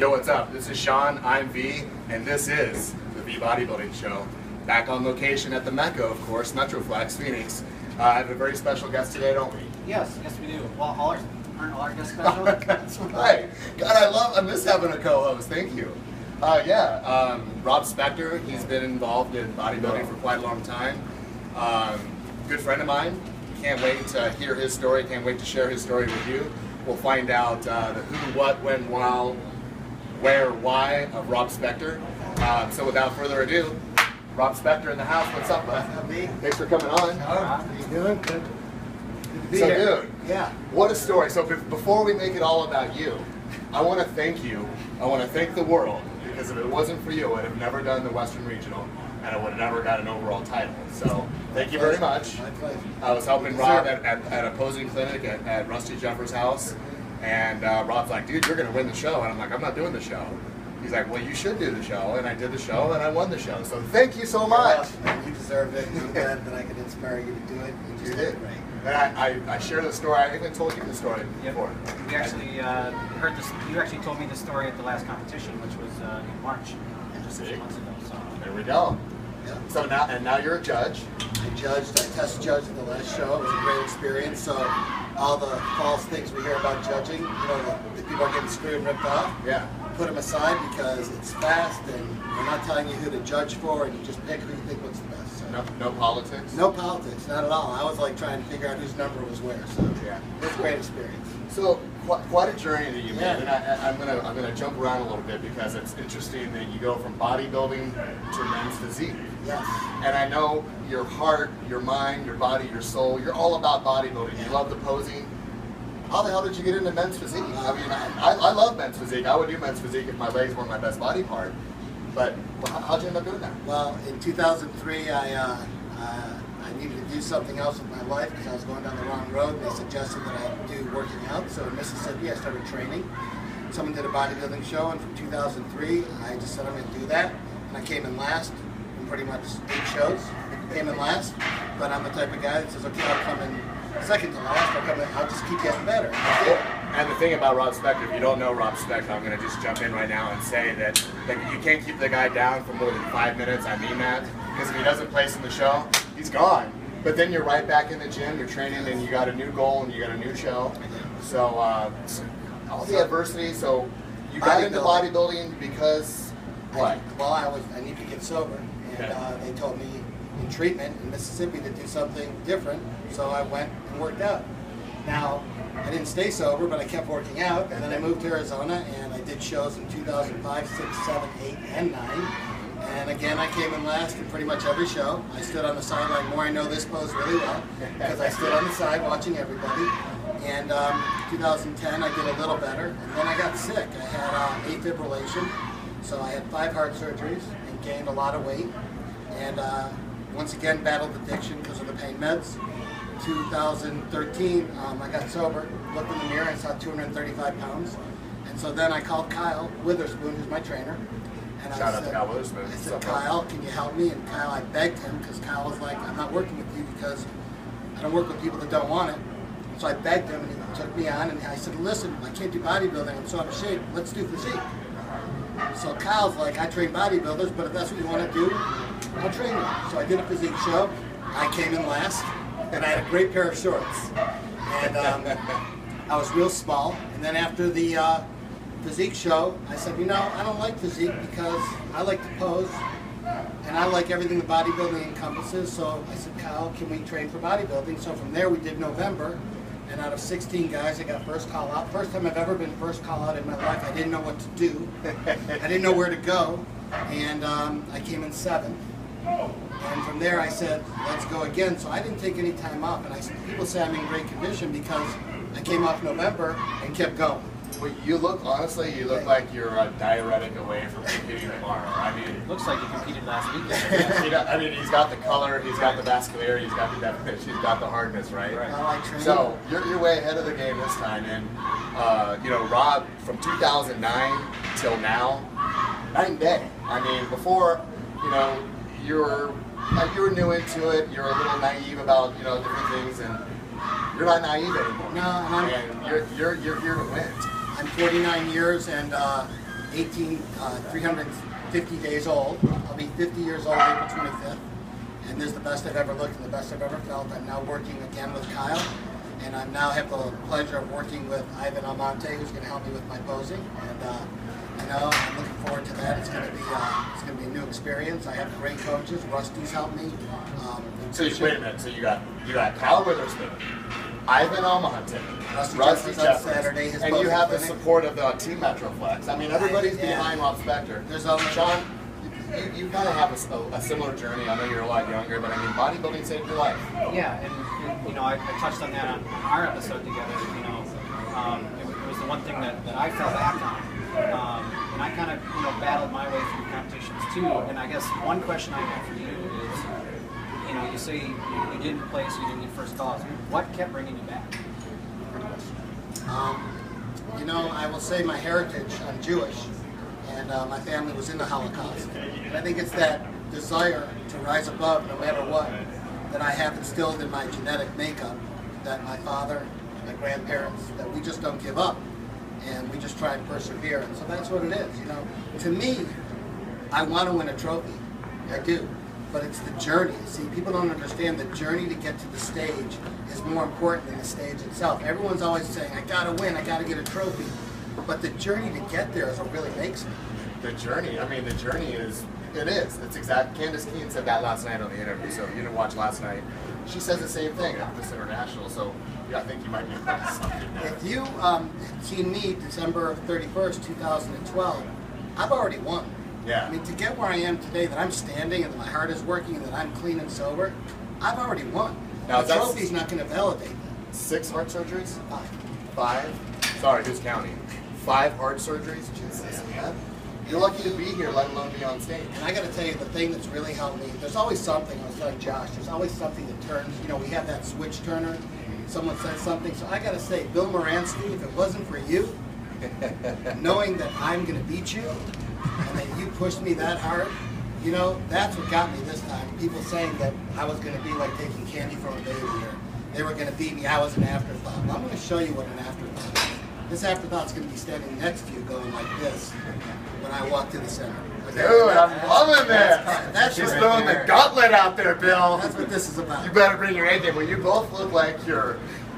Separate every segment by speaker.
Speaker 1: Yo, what's up? This is Sean, I'm V, and this is the V Bodybuilding Show. Back on location at the Mecca, of course, Metroflex, Phoenix. I have a very special guest today, don't we?
Speaker 2: Yes, we do. Well, aren't all our guests special?
Speaker 1: That's right. God, I miss having a co-host. Thank you. Rob Spector, he's been involved in bodybuilding for quite a long time. Good friend of mine. Can't wait to hear his story. Can't wait to share his story with you. We'll find out the who, what, when, while, where, why of Rob Spector. So without further ado, Rob Spector in the house. What's up, bud? Thanks for coming on.
Speaker 2: How you doing? Good.
Speaker 1: So, dude,
Speaker 2: yeah.
Speaker 1: What a story. So before we make it all about you, I want to thank you. I want to thank the world, because if it wasn't for you, I would have never done the Western Regional, and I would have never got an overall title. So thank you very much.
Speaker 2: My pleasure.
Speaker 1: I was helping Rob at a posing clinic at Rusty Jeffers' house, and Rob's like, dude, you're going to win the show. And I'm like, I'm not doing the show. He's like, well, you should do the show. And I did the show, and I won the show. So thank you so much.
Speaker 2: You deserve it. I'm glad that I could inspire you to do it.
Speaker 1: You did. Great. And I share the story. I even told you the story before.
Speaker 3: We actually heard this. You actually told me the story at the last competition, which was in March, just 6 months ago. So
Speaker 1: there we go.
Speaker 2: Yeah.
Speaker 1: So now you're a judge.
Speaker 2: I test judged at the last show. It was a great experience. So all the false things we hear about judging, you know, the people are getting screwed and ripped off.
Speaker 1: Yeah.
Speaker 2: Put them aside, because it's fast and we're not telling you who to judge for, and you just pick who you think looks the best. So.
Speaker 1: No politics?
Speaker 2: No politics, not at all. I was like trying to figure out whose number was where. So
Speaker 1: yeah,
Speaker 2: it was a great experience.
Speaker 1: So quite a journey that you made,
Speaker 2: Yeah.
Speaker 1: and I'm gonna jump around a little bit, because it's interesting that you go from bodybuilding to men's physique.
Speaker 2: Yes.
Speaker 1: And I know your heart, your mind, your body, your soul, you're all about bodybuilding. You love the posing. How the hell did you get into men's physique? I mean, I love men's physique. I would do men's physique if my legs weren't my best body part. But how'd you end up doing that?
Speaker 2: Well, in 2003, I needed to do something else with my life, because I was going down the wrong road, and they suggested that I do working out. So in Mississippi, I started training. Someone did a bodybuilding show, and from 2003, I just said I'm going to do that. And I came in last in pretty much 8 shows. Came in last, but I'm the type of guy that says, okay, I'll come in second to last. I'll just keep getting better.
Speaker 1: And the thing about Rob Spector, if you don't know Rob Spector, I'm going to just jump in right now and say that you can't keep the guy down for more than 5 minutes. I mean that, because if he doesn't place in the show, he's gone. But then you're right back in the gym, you're training, and you got a new goal, and you got a new show. So all the adversity. So you got into bodybuilding because what?
Speaker 2: Well, I needed to get sober, and they told me in treatment in Mississippi to do something different. So I went and worked out. Now, I didn't stay sober, but I kept working out, and then I moved to Arizona, and I did shows in 2005, 6, 7, 8, and 9. And again, I came in last in pretty much every show. I stood on the sideline more. I know this pose really well, because I stood on the side watching everybody. And 2010, I did a little better, and then I got sick. I had atrial fibrillation, so I had 5 heart surgeries and gained a lot of weight. And once again, battled addiction because of the pain meds. 2013, I got sober, looked in the mirror, and saw 235 pounds. And so then I called Kyle Witherspoon, who's my trainer. And
Speaker 1: Shout out to Kyle Witherspoon.
Speaker 2: I said, Kyle, can you help me? And Kyle, I begged him, because Kyle was like, I'm not working with you because I don't work with people that don't want it. And so I begged him, and he took me on, and I said, listen, I can't do bodybuilding, I'm so out of shape, let's do physique. So Kyle's like, I train bodybuilders, but if that's what you want to do, I'll train you. So I did a physique show. I came in last, and I had a great pair of shorts. And I was real small. And then after the physique show, I said, you know, I don't like physique because I like to pose, and I like everything that bodybuilding encompasses. So I said, Kyle, can we train for bodybuilding? So from there, we did November. And out of 16 guys, I got first call out. First time I've ever been first call out in my life. I didn't know what to do. I didn't know where to go. And I came in 7th. And from there I said, let's go again. So I didn't take any time off. And people say I'm in great condition because I came off November and kept going.
Speaker 1: Well, you look, honestly, you look like you're a diuretic away from competing tomorrow. I mean,
Speaker 3: it looks like you competed last weekend.
Speaker 1: I mean, he's got the color, he's got the vascularity, he's got the definition, he's got the hardness, right? So you're way ahead of the game this time. And you know, Rob, from 2009 till now, night and day. I mean, before, you know, you were new into it. You're a little naive about, you know, different things, and you're not naive anymore.
Speaker 2: No,
Speaker 1: and you're here to win.
Speaker 2: I'm 49 years, and 350 days old. I'll be 50 years old April 25th. And this is the best I've ever looked and the best I've ever felt. I'm now working again with Kyle. And I now have the pleasure of working with Ivan Almonte, who's going to help me with my posing. And I'm looking forward to that. It's going to be a new experience. I have great coaches. Rusty's helped me.
Speaker 1: So wait a minute. So you got Kyle Witherspoon, Ivan Almonte, Rusty Jeffers,
Speaker 2: Saturday,
Speaker 1: and you have the support of the Team Metroflex. I mean, everybody's behind Rob Spector.
Speaker 2: There's
Speaker 1: Sean, you kind of have a similar journey. I know you're a lot younger, but I mean, bodybuilding saved your life.
Speaker 3: Yeah, and you know, I touched on that on our episode together. You know, it was the one thing that I fell back on. And I kind of, you know, battled my way through competitions too. And I guess one question I have for you is, you know, you say you didn't place, you didn't get first calls. What kept bringing you back?
Speaker 2: You know, I will say my heritage, I'm Jewish, and my family was in the Holocaust. And I think it's that desire to rise above no matter what that I have instilled in my genetic makeup, that my father, my grandparents, that we just don't give up. And we just try and persevere, and so that's what it is, you know. To me, I want to win a trophy, I do, but it's the journey. See, people don't understand the journey to get to the stage is more important than the stage itself. Everyone's always saying, I gotta win, I gotta get a trophy, but the journey to get there is what really makes it.
Speaker 1: The journey, I mean, the journey is, it's exact. Candace Keene said that last night on the interview, so if you didn't watch last night, she says the same thing at this international, so yeah, I think you might be able to something there.
Speaker 2: If you seen me December 31st, 2012, I've already won.
Speaker 1: Yeah.
Speaker 2: I mean, to get where I am today, that I'm standing and that my heart is working and that I'm clean and sober, I've already won.
Speaker 1: Now,
Speaker 2: the trophy's not going to validate that.
Speaker 1: 6 heart surgeries?
Speaker 2: 5.
Speaker 1: 5? Sorry, who's counting? 5 heart surgeries? Jesus, man. You're lucky to be here, let alone be on stage.
Speaker 2: And I got to tell you, the thing that's really helped me, there's always something, I was telling Josh, there's always something that turns, you know, we have that switch turner, someone says something, so I got to say, Bill Moransky, if it wasn't for you, knowing that I'm going to beat you, and that you pushed me that hard, you know, that's what got me this time. People saying that I was going to be like taking candy from a baby, or they were going to beat me, I was an afterthought. Well, I'm going to show you what an afterthought is. This afterthought's going to be standing next to you going like this when I walk to the center.
Speaker 1: Dude, I'm loving this. She's throwing the gauntlet out there, Bill.
Speaker 2: That's what this is about.
Speaker 1: You better bring your A game. Well, you both look like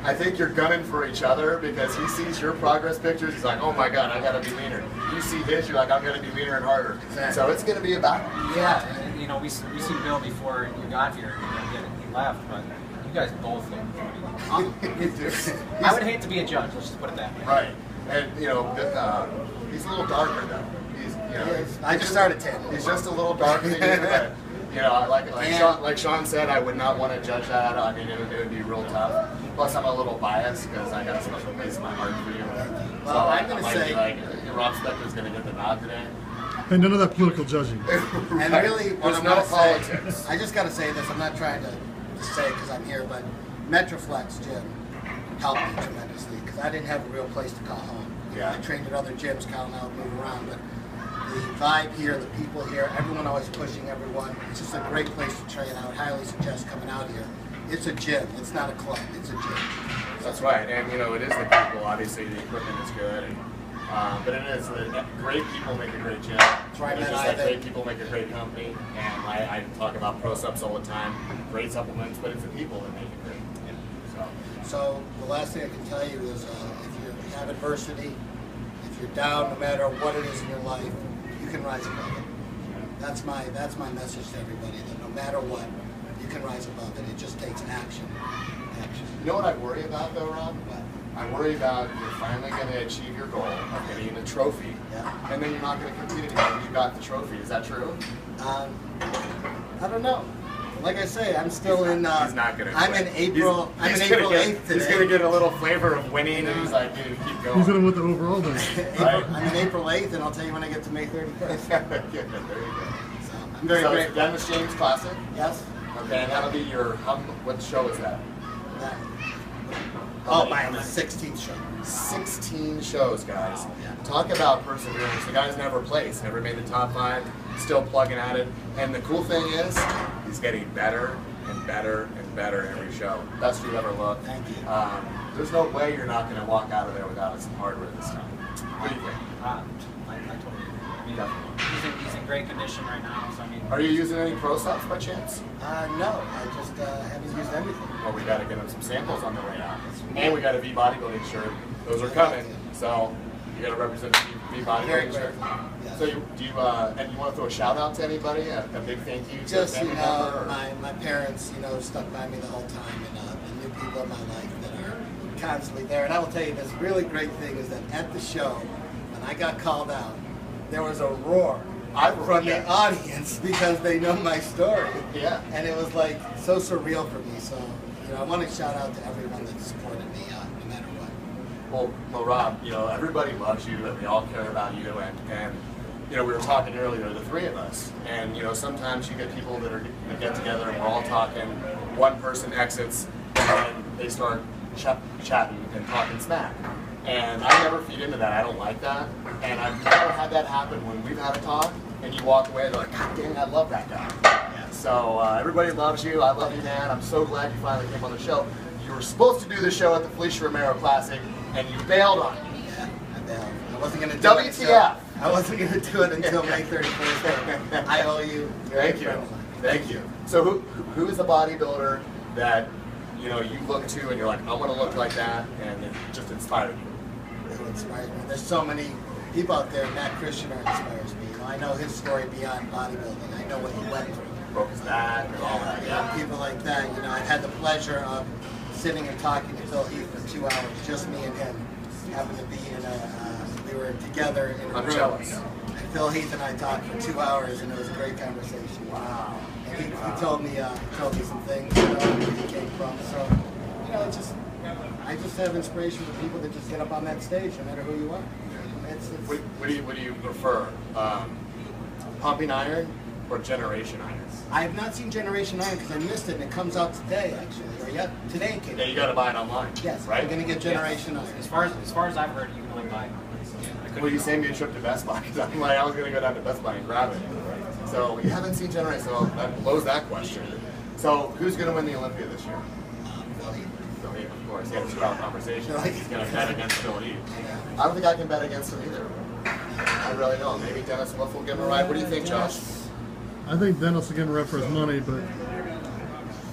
Speaker 1: I think you're gunning for each other, because he sees your progress pictures. He's like, oh my God, I gotta be leaner. You see his, you're like, I'm gonna be leaner and harder.
Speaker 2: Exactly.
Speaker 1: So it's gonna be a battle.
Speaker 3: Yeah, and, you know, we seen Bill before you got here. He left, but you guys both look I would hate to be a judge. Let's just put it that way.
Speaker 1: Right. And you know, he's a little darker though.
Speaker 2: I just started 10.
Speaker 1: He's just a little darker than you, but you know, like Sean said, I would not want to judge that. I mean, it would be real tough. Plus, I'm a little biased because I got a special place in my heart for you.
Speaker 2: Well,
Speaker 1: so
Speaker 2: I'm going to say,
Speaker 1: like, Rob Spector's going to get the nod today.
Speaker 4: And none of that political judging.
Speaker 2: And really, what
Speaker 1: There's
Speaker 2: I'm
Speaker 1: no
Speaker 2: going to say,
Speaker 1: politics.
Speaker 2: I just got to say this. I'm not trying to say it because I'm here, but Metroflex Gym helped me tremendously because I didn't have a real place to call home.
Speaker 1: Yeah.
Speaker 2: I trained at other gyms, Kyle and I would move around, but the vibe here, the people here, everyone always pushing everyone. It's just a great place to train. I would highly suggest coming out here. It's a gym. It's not a club. It's a gym.
Speaker 1: That's right, and you know, it is the people. Obviously, the equipment is good, and, but it is great people make a great gym.
Speaker 2: Right,
Speaker 1: It's just like great people make a great company, and I talk about pro subs all the time. Great supplements, but it's the people that make it great.
Speaker 2: So the last thing I can tell you is, if you have adversity, if you're down, no matter what it is in your life, you can rise above it. That's my message to everybody. That no matter what, you can rise above it. It just takes action.
Speaker 1: You know what I worry about though, Rob? I worry about you're finally going to achieve your goal of getting a trophy, and then you're not going to compete anymore because you got the trophy. Is that true?
Speaker 2: I don't know. Like I say, I'm still in.
Speaker 1: He's not going to.
Speaker 2: I'm in April. I'm in April 8th today.
Speaker 1: He's going to get a little flavor of winning, and he's like, dude, keep going.
Speaker 4: He's going to win the overall then.
Speaker 1: Right.
Speaker 2: I'm in April 8th, and I'll tell you when I get to May 31st.
Speaker 1: Yeah, there you go.
Speaker 2: So I'm very grateful.
Speaker 1: It's Dennis James Classic.
Speaker 2: Yes.
Speaker 1: Okay, and that'll be your. What show is that?
Speaker 2: My 16th show.
Speaker 1: 16 shows, guys. Talk about perseverance. The guy's never placed, never made the top 5, still plugging at it. And the cool thing is, he's getting better and better and better every show. Best you've ever looked.
Speaker 2: Thank you.
Speaker 1: There's no way you're not going to walk out of there without some hardware this time. What do you think?
Speaker 3: I totally agree. He's in great condition right now. So I mean,
Speaker 1: Are you using any pro subs by chance?
Speaker 2: No, I just haven't used anything.
Speaker 1: Well, we got to get him some samples on the way out. And we got a V Bodybuilding shirt. Those are coming. So you got to represent the V Bodybuilding shirt.
Speaker 2: Yeah.
Speaker 1: So do you, and you want to throw a shout out to anybody? A big thank you to
Speaker 2: Just,
Speaker 1: a family member? Or?
Speaker 2: my parents, stuck by me the whole time, and the new people in my life that are constantly there. And I will tell you, this really great thing is that at the show, when I got called out, there was a roar from the audience because they know my story.
Speaker 1: Yeah.
Speaker 2: And it was like so surreal for me. So, I want to shout out to everyone that supported me, no matter what.
Speaker 1: Well, Rob, everybody loves you and we all care about you. And we were talking earlier, the three of us. And, sometimes you get people that get together and we're all talking. One person exits and they start chatting and talking smack. And I never feed into that. I don't like that. And I've never had that happen when we've had a talk and you walk away and they're like, God dang, I love that guy. Yeah. So everybody loves you. I love you, man. I'm so glad you finally came on the show. You were supposed to do the show at the Felicia Romero Classic and you bailed on me.
Speaker 2: Yeah, I bailed. I wasn't going to do
Speaker 1: WTF.
Speaker 2: it. WTF. I wasn't going to do it until May 31st. I owe you.
Speaker 1: Thank you. Thank you. So who is the bodybuilder that you look to and you're like, I want to look like that, and it just inspired you?
Speaker 2: Who inspires me? There's so many people out there. Matt Christianer inspires me. I know his story beyond bodybuilding. I know what he went through.
Speaker 1: Broke his back and all that.
Speaker 2: Yeah, people like that. I've had the pleasure of sitting and talking to Phil Heath for 2 hours, just me and him. Happened to be we were together in a
Speaker 1: I'm
Speaker 2: room.
Speaker 1: jealous.
Speaker 2: And Phil Heath and I talked for 2 hours, and it was a great conversation.
Speaker 1: Wow.
Speaker 2: And he told me some things, where he came from. So, I just have inspiration for people that just get up on that stage, no matter who you are.
Speaker 1: What do you prefer? Pumping iron or generation iron?
Speaker 2: I have not seen Generation Iron because I missed it, and it comes out today, actually. Or today it came out.
Speaker 1: Yeah, you got to buy it online.
Speaker 2: Yes,
Speaker 1: right?
Speaker 2: I'm going to get Generation Iron.
Speaker 3: as far as I've heard, you can only buy it.
Speaker 1: Well, you saved me a trip to Best Buy because I'm like, I was going to go down to Best Buy and grab it. So you haven't seen Generation, so that blows that question. So who's going to win the Olympia this year?
Speaker 2: Phil Heath.
Speaker 1: Phil Heath, of course. He had a 2-hour conversation.
Speaker 2: Right.
Speaker 1: He's going to bet against Phil Heath. I don't think I can bet against him either. I really don't. Maybe Dennis Wolf will give him a ride. What do you think, Josh?
Speaker 4: I think Dennis will get a rep for his money, but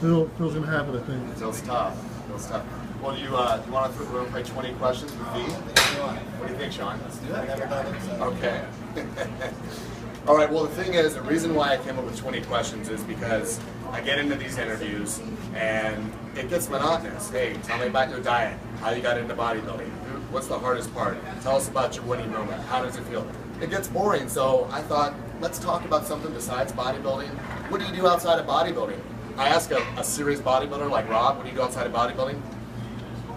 Speaker 4: Phil's going to have it, I think.
Speaker 1: Phil's tough. Phil's tough. Well, do you want to play 20 questions with V? What do you think, Sean?
Speaker 2: Let's do it. I've never done it, so.
Speaker 1: Okay. All right, well, the thing is, the reason why I came up with 20 questions is because I get into these interviews and it gets monotonous. Hey, tell me about your diet, how you got into bodybuilding, what's the hardest part, tell us about your winning moment, how does it feel? It gets boring, so I thought, let's talk about something besides bodybuilding. What do you do outside of bodybuilding? I ask a serious bodybuilder like Rob, what do you do outside of bodybuilding?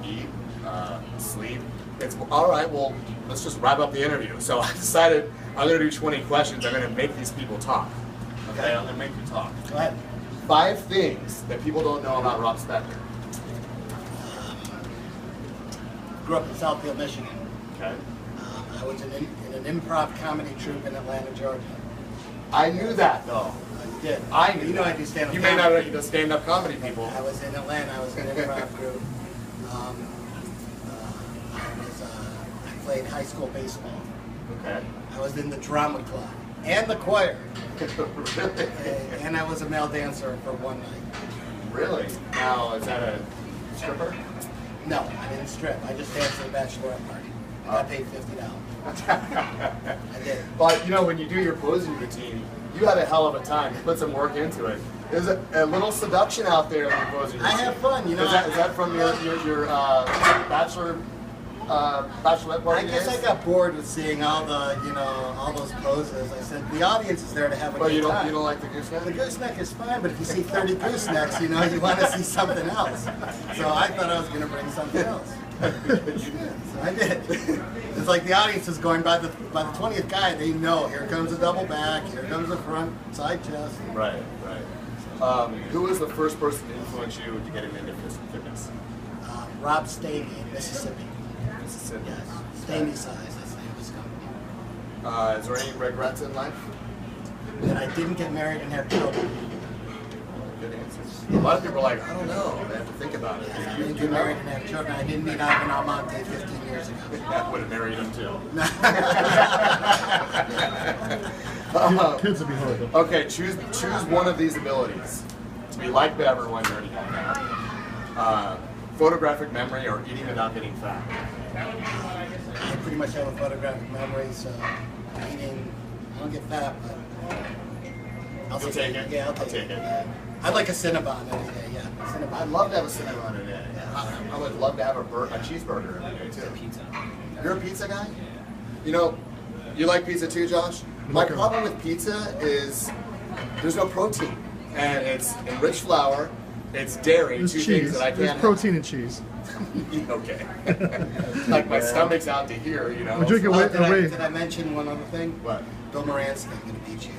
Speaker 1: Eat, sleep. It's all right, well, let's just wrap up the interview. So I decided I'm going to do 20 questions. I'm going to make these people talk. Okay, I'm going to make you talk.
Speaker 2: Go ahead.
Speaker 1: 5 things that people don't know about Rob Spector.
Speaker 2: Grew up in Southfield, Michigan.
Speaker 1: Okay.
Speaker 2: I was in an improv comedy troupe in Atlanta, Georgia.
Speaker 1: I knew that though.
Speaker 2: I did.
Speaker 1: I knew.
Speaker 2: You know I do stand-up.
Speaker 1: You may not know you do stand-up comedy, people.
Speaker 2: I was in Atlanta. I was in an improv group. I played high school baseball.
Speaker 1: Okay.
Speaker 2: I was in the drama club and the choir.
Speaker 1: Really?
Speaker 2: And I was a male dancer for one night.
Speaker 1: Really? Now, is that a stripper?
Speaker 2: No, I didn't strip. I just danced at a bachelorette party. I got paid $50. I did.
Speaker 1: But when you do your posing routine, you had a hell of a time. You put some work into it. There's a little seduction out there in your posing routine.
Speaker 2: I have fun,
Speaker 1: Is that from your bachelorette party
Speaker 2: I guess
Speaker 1: days?
Speaker 2: I got bored with seeing all the, all those poses. I said, the audience is there to have a
Speaker 1: But
Speaker 2: good time.
Speaker 1: you don't like the gooseneck?
Speaker 2: The gooseneck is fine, but if you see 30 goosenecks, you want to see something else. So I thought I was going to bring something else. So I did. It's like the audience is going by the 20th guy. They know here comes a double back, here comes a front side chest.
Speaker 1: Right. Who was the first person to influence you to get into fitness?
Speaker 2: Rob Staney in Mississippi.
Speaker 1: Mississippi.
Speaker 2: Yes, Staney Size. That's the name of his company.
Speaker 1: Is there any regrets in life?
Speaker 2: That I didn't get married and have children.
Speaker 1: Good answers. A lot of people are like, I don't know. They have to think about it.
Speaker 2: I didn't get married and have children. I didn't meet Ivan Almonte 15 years ago.
Speaker 1: That would have married him too.
Speaker 4: Kids would be hard though.
Speaker 1: Okay, choose one of these abilities. To be liked by everyone, you already got that. Photographic memory or eating without getting fat.
Speaker 2: I pretty much have a photographic memory, so eating, I don't get fat, but
Speaker 1: You'll take it?
Speaker 2: Yeah, I'll take it. Yeah. I'd like a Cinnabon any day, yeah. Cinnabon.
Speaker 1: I'd love to have a Cinnabon today. I would love to have a cheeseburger every day too.
Speaker 3: Pizza.
Speaker 1: You're a pizza guy? You know, you like pizza too, Josh? My problem with pizza is there's no protein. And it's enriched flour, it's dairy,
Speaker 4: There's
Speaker 1: two
Speaker 4: cheese.
Speaker 1: things that I
Speaker 4: There's
Speaker 1: can't
Speaker 4: protein and cheese.
Speaker 1: have. Okay. Like my stomach's out to here, you know.
Speaker 4: Would you
Speaker 2: Oh,
Speaker 4: away?
Speaker 2: did I mention one other thing?
Speaker 1: What?
Speaker 2: Bill Moransky, I'm going to beat you.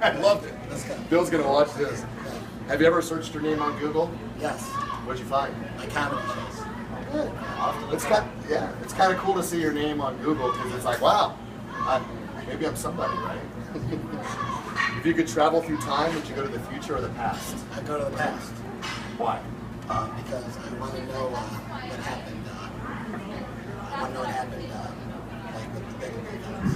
Speaker 1: I loved it.
Speaker 2: Let's go.
Speaker 1: Bill's gonna watch this. Have you ever searched your name on Google?
Speaker 2: Yes,
Speaker 1: What'd you find?
Speaker 2: my comedy shows.
Speaker 1: Good. It's kind of cool to see your name on Google because it's like, wow, maybe I'm somebody, right? If you could travel through time, would you go to the future or the past?
Speaker 2: I go to the past
Speaker 1: Why?
Speaker 2: because I want to know what happened. I want to know what happened, like with the big events.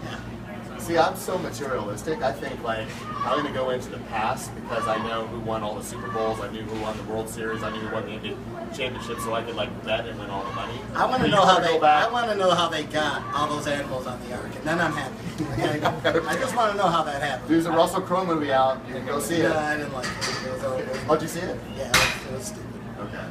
Speaker 2: Yeah.
Speaker 1: See, I'm so materialistic. I think like I'm gonna go into the past because I know who won all the Super Bowls. I knew who won the World Series. I knew who won the NBA championship, so I could like bet and win all the money.
Speaker 2: I want to
Speaker 1: But
Speaker 2: know
Speaker 1: you
Speaker 2: how
Speaker 1: wanna
Speaker 2: they.
Speaker 1: go back-
Speaker 2: I want to know how they got all those animals on the ark, and then I'm happy. I just want to know how that happened.
Speaker 1: There's a Russell Crowe movie out. You can go see it.
Speaker 2: Yeah, I didn't like it.
Speaker 1: How'd you see it?
Speaker 2: Yeah, it was stupid.
Speaker 1: Okay.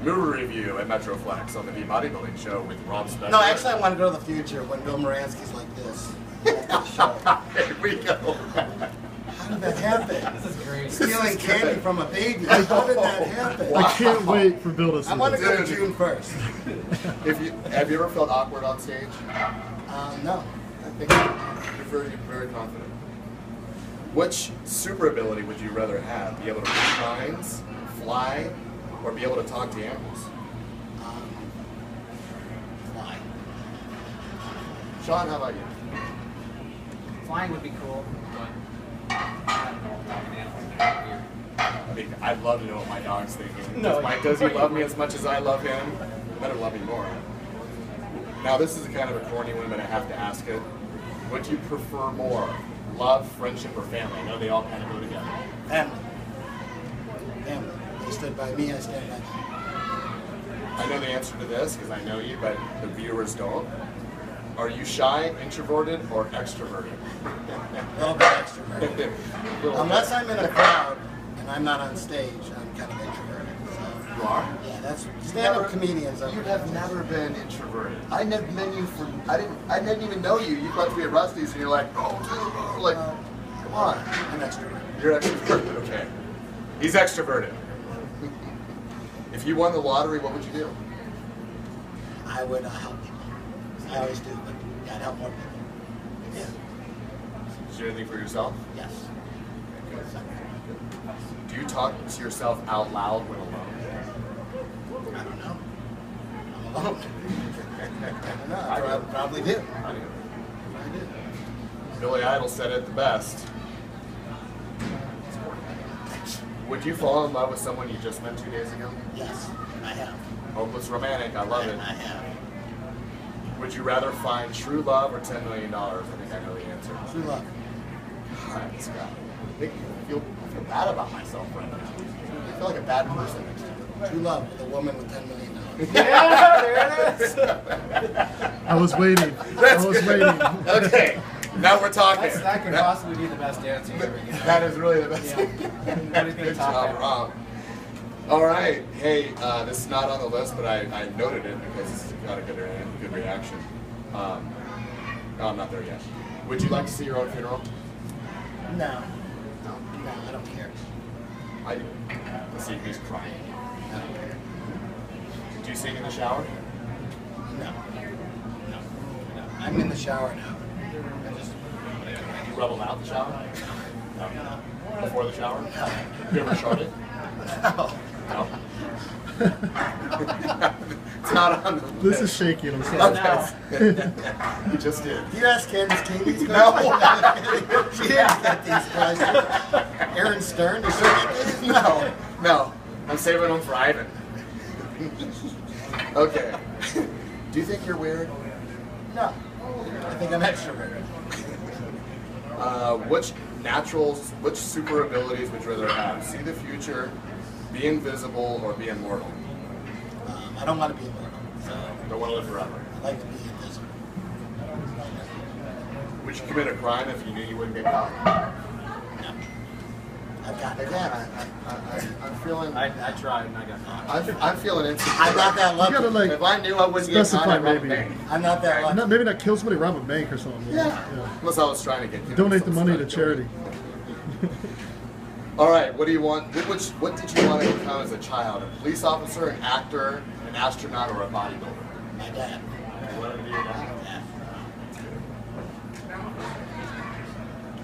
Speaker 1: Movie review at Metroflex on the Bodybuilding show with Rob Spector.
Speaker 2: No, actually, I want to go to the future when Bill Moransky's like this.
Speaker 1: Here we go.
Speaker 2: How did that happen?
Speaker 3: This is great.
Speaker 2: Stealing candy from a baby. How did that happen?
Speaker 4: I can't wait for Bill to see
Speaker 2: I want to
Speaker 4: this.
Speaker 2: go to June 1st.
Speaker 1: Have you ever felt awkward on stage?
Speaker 2: No.
Speaker 1: I think you're very confident. Which super ability would you rather have? Be able to read minds, fly, or be able to talk to animals?
Speaker 2: Why?
Speaker 1: Sean, how about you?
Speaker 3: Flying would be cool, but I don't know, talking to animals would be weird.
Speaker 1: I mean, I'd love to know what my dog's thinking.
Speaker 3: No,
Speaker 1: Does he love me as much as I love him? He better love me more. Now, this is kind of a corny one, but I have to ask it. Would you prefer more? Love, friendship, or family? I know they all kind of go together.
Speaker 2: Family. Family. They stood by me, I stand by them.
Speaker 1: I know the answer to this because I know you, but the viewers don't. Are you shy, introverted, or extroverted?
Speaker 2: A little bit extroverted. Unless I'm in a crowd and I'm not on stage, I'm kind of introverted. So.
Speaker 1: You are?
Speaker 2: Yeah, that's stand-up comedians.
Speaker 1: You have never been introverted. I never met you from. I didn't even know you. You got to be at Rusty's and you're like, oh, dude, like, come on.
Speaker 2: I'm extroverted.
Speaker 1: You're extroverted. Okay. He's extroverted. If you won the lottery, what would you do?
Speaker 2: I would help people. I always do, but yeah, I'd help more people. Yeah.
Speaker 1: Did you do anything for yourself?
Speaker 2: Yes.
Speaker 1: Do you talk to yourself out loud when alone?
Speaker 2: I don't know. I'm alone. I don't know. I probably do.
Speaker 1: I do.
Speaker 2: I do.
Speaker 1: Billy Idol said it the best. Would you fall in love with someone you just met 2 days ago?
Speaker 2: Yes, I have.
Speaker 1: Hopeless romantic, I love it.
Speaker 2: I have.
Speaker 1: Would you rather find true love or $10 million? I think I know the answer.
Speaker 2: True love.
Speaker 1: God, Scott. I feel bad about myself right now. I feel like a bad person next to you.
Speaker 2: True love with a woman with $10 million.
Speaker 3: Yeah, there it is.
Speaker 4: I was waiting. I was waiting.
Speaker 1: Okay, now we're talking.
Speaker 3: That could possibly be the best answer you ever get.
Speaker 1: That is really the best.
Speaker 3: Yeah. Nobody's gonna
Speaker 1: Good
Speaker 3: top
Speaker 1: job,
Speaker 3: that.
Speaker 1: Rob. All right. Hey, this is not on the list, but I noted it because it's got a good reaction. No, I'm not there yet. Would you like to see your own funeral?
Speaker 2: No. No, I don't care.
Speaker 1: I do. Let's see who's crying.
Speaker 2: I don't care.
Speaker 1: Do you sing in the shower?
Speaker 2: No. No. I'm in the shower now.
Speaker 1: You rebel out the shower? No. Before the shower?
Speaker 2: No.
Speaker 1: You ever sharded?
Speaker 2: No.
Speaker 1: No. It's not on the list.
Speaker 4: This is shaky. I'm sorry.
Speaker 1: Okay. You just did.
Speaker 2: You asked Candace King these
Speaker 1: No.
Speaker 2: questions? She didn't get these questions. Aaron Stern, did she get these?
Speaker 1: No. I'm saving them for Ivan. Okay. Do you think you're weird?
Speaker 2: No. I think I'm extroverted.
Speaker 1: Which super abilities would you rather have? See the future, be invisible, or be immortal?
Speaker 2: I don't want to be immortal. So
Speaker 1: Don't want to live forever.
Speaker 2: I like to be invisible.
Speaker 1: Would you commit a crime if you knew you wouldn't get caught?
Speaker 2: No. I've got it.
Speaker 1: Again, I'm feeling.
Speaker 3: I tried and I got caught.
Speaker 1: I'm feeling insecure.
Speaker 2: I'm not that
Speaker 4: You
Speaker 2: lucky.
Speaker 4: gotta like
Speaker 1: If I knew I wouldn't get caught,
Speaker 4: specify
Speaker 1: I'd rob a
Speaker 4: maybe.
Speaker 1: bank.
Speaker 2: I'm not that lucky.
Speaker 4: Maybe not kill somebody, rob a bank or something.
Speaker 1: Yeah. Unless I was trying to get.
Speaker 4: Donate the money to charity.
Speaker 1: All right. What do you want? What did you want to become as a child? A police officer, an actor, an astronaut, or a bodybuilder?
Speaker 2: My dad.
Speaker 1: You wanted to be a dad?
Speaker 2: Yeah.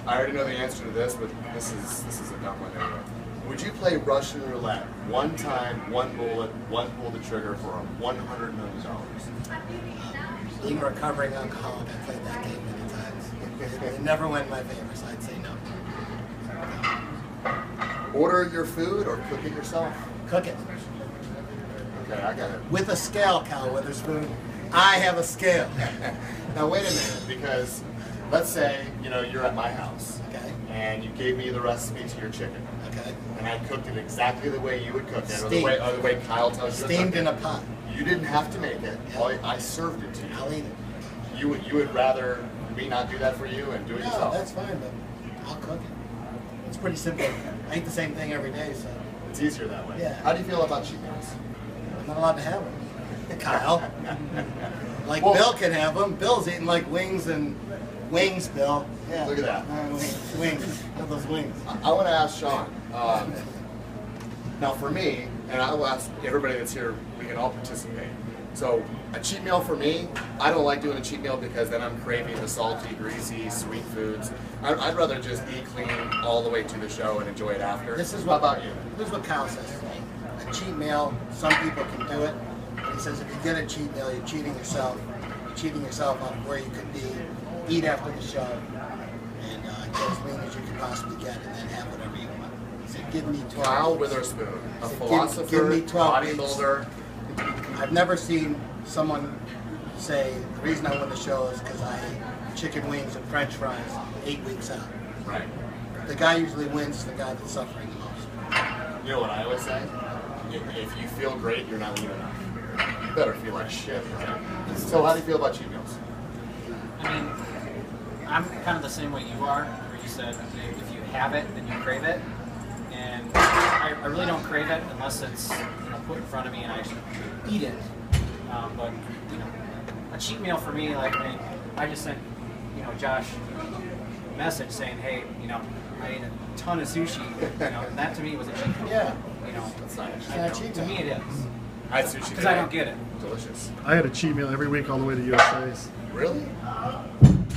Speaker 1: I already know the answer to this, but this is a dumb one anyway. Would you play Russian roulette one time, one bullet, one pull the trigger for $100 million?
Speaker 2: Being a recovering alcoholic, I played that game many times. It never went in my favor, so I'd say no.
Speaker 1: Order your food or cook it yourself?
Speaker 2: Cook it.
Speaker 1: Okay, I got it.
Speaker 2: With a scale, Cal Witherspoon. I have a scale.
Speaker 1: Now wait a minute, because let's say you're at my house,
Speaker 2: Okay.
Speaker 1: and you gave me the recipe to your chicken,
Speaker 2: Okay.
Speaker 1: and I cooked it exactly the way you would cook it, or
Speaker 2: Steamed.
Speaker 1: the way Kyle tells you to
Speaker 2: Steamed
Speaker 1: cook
Speaker 2: in
Speaker 1: it.
Speaker 2: a pot.
Speaker 1: You didn't have to make it.
Speaker 2: Yeah.
Speaker 1: I served it to you.
Speaker 2: I'll eat it.
Speaker 1: You would rather me not do that for you and do it
Speaker 2: No,
Speaker 1: yourself?
Speaker 2: that's fine, but I'll cook it. It's pretty simple. I eat the same thing every day, so
Speaker 1: It's easier that way.
Speaker 2: Yeah.
Speaker 1: How do you feel about cheat meals?
Speaker 2: I'm not allowed to have them. Kyle. Like
Speaker 1: Well-
Speaker 2: Bill can have them. Bill's eating like wings, Bill. Yeah.
Speaker 1: Look at that.
Speaker 2: Wings. Have those wings.
Speaker 1: I want to ask Sean. Now for me, and I will ask everybody that's here, we can all participate. So a cheat meal for me, I don't like doing a cheat meal because then I'm craving the salty, greasy, sweet foods. I'd rather just eat clean all the way to the show and enjoy it after.
Speaker 2: This is
Speaker 1: How
Speaker 2: what
Speaker 1: about you?
Speaker 2: This is what Kyle says to me. A cheat meal, some people can do it. But he says if you get a cheat meal, you're cheating yourself. You're cheating yourself on where you could be, eat after the show, and get as lean as you can possibly get, and then have whatever you want. He said, give me 12
Speaker 1: Kyle
Speaker 2: weeks.
Speaker 1: Witherspoon, a
Speaker 2: Give
Speaker 1: philosopher,
Speaker 2: me 12 weeks.
Speaker 1: bodybuilder.
Speaker 2: I've never seen someone say, the reason I won the show is because I ate chicken wings and french fries 8 weeks out.
Speaker 1: Right.
Speaker 2: The guy usually wins is the guy that's suffering the most.
Speaker 1: You know what I always say? If you feel great, you're not lean enough. You better feel like shit, right? So how do you feel about cheat meals?
Speaker 3: I mean, I'm kind of the same way you are, where you said if you have it, then you crave it. And I really don't crave it unless it's put in front of me and I actually eat it. But a cheat meal for me, like I just sent Josh a message saying, hey, I ate a ton of sushi. And that to me was a cheat meal.
Speaker 2: Yeah.
Speaker 1: That's not
Speaker 2: It's not a cheat
Speaker 3: To
Speaker 2: meal.
Speaker 3: me it is.
Speaker 1: I had sushi
Speaker 3: Because I don't get it.
Speaker 1: Delicious.
Speaker 4: I had a cheat meal every week all the way to USA's.
Speaker 1: Really?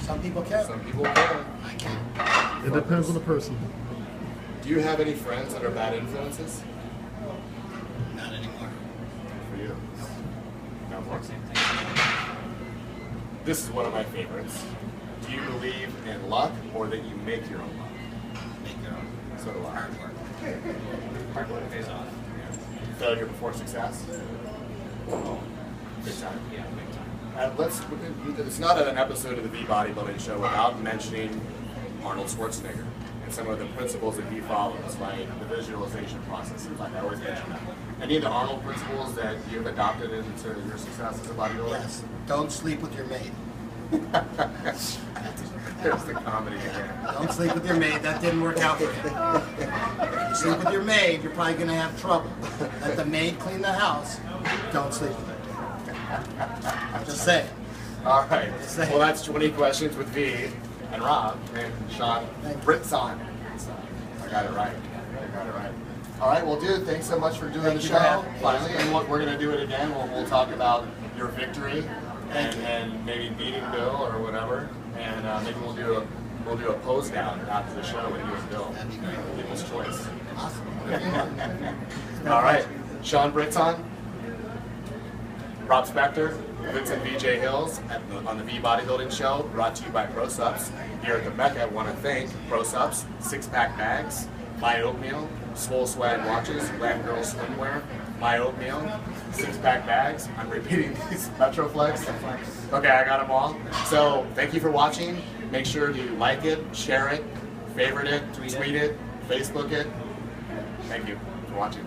Speaker 2: Some people can.
Speaker 1: Some people can.
Speaker 2: I can't.
Speaker 4: It depends on the person.
Speaker 1: Do you have any friends that are bad influences
Speaker 2: Not anymore.
Speaker 1: for you? No more.
Speaker 3: Same thing.
Speaker 1: This is one of my favorites. Do you believe in luck or that you make your own luck?
Speaker 2: Make your own.
Speaker 1: So do I.
Speaker 2: Hard work.
Speaker 3: Hard work pays off.
Speaker 1: Failure before success? Big time.
Speaker 3: Yeah, big time.
Speaker 1: It's not an episode of the V Bodybuilding Show without mentioning Arnold Schwarzenegger and some of the principles that he follows, like the visualization process. Like I always mention that. Any of the Arnold principles that you've adopted into your success as a bodybuilder?
Speaker 2: Yes. Don't sleep with your maid.
Speaker 1: There's the comedy again.
Speaker 2: Don't sleep with your maid. That didn't work out for you. If you sleep with your maid, you're probably going to have trouble. Let the maid clean the house. Don't sleep with her. Just saying.
Speaker 1: All right.
Speaker 2: Say.
Speaker 1: Well, that's 20 questions with V and Rob and Sean Britson. I got it right. All right. Well, dude, thanks so much for doing
Speaker 2: Thank
Speaker 1: the
Speaker 2: you
Speaker 1: show.
Speaker 2: for having me.
Speaker 1: Finally, and we're going to do it again. We'll talk about your victory
Speaker 2: Thank you.
Speaker 1: and maybe beating Bill or whatever, and maybe we'll do a pose down after the show with you and Bill.
Speaker 2: That'd be great.
Speaker 1: People's choice.
Speaker 2: Awesome.
Speaker 1: All right. Sean Britson, Rob Spector, Vincent VJ Hils on the V Bodybuilding Show, brought to you by ProSups. Here at the Mecca, I want to thank ProSups, 6-pack bags, My Oatmeal, Swole Swag watches, Glam Girl swimwear, my oatmeal, 6-pack bags. I'm repeating these Metroflex. Okay, I got them all. So thank you for watching. Make sure you like it, share it, favorite it, tweet it, Facebook it. Thank you for watching.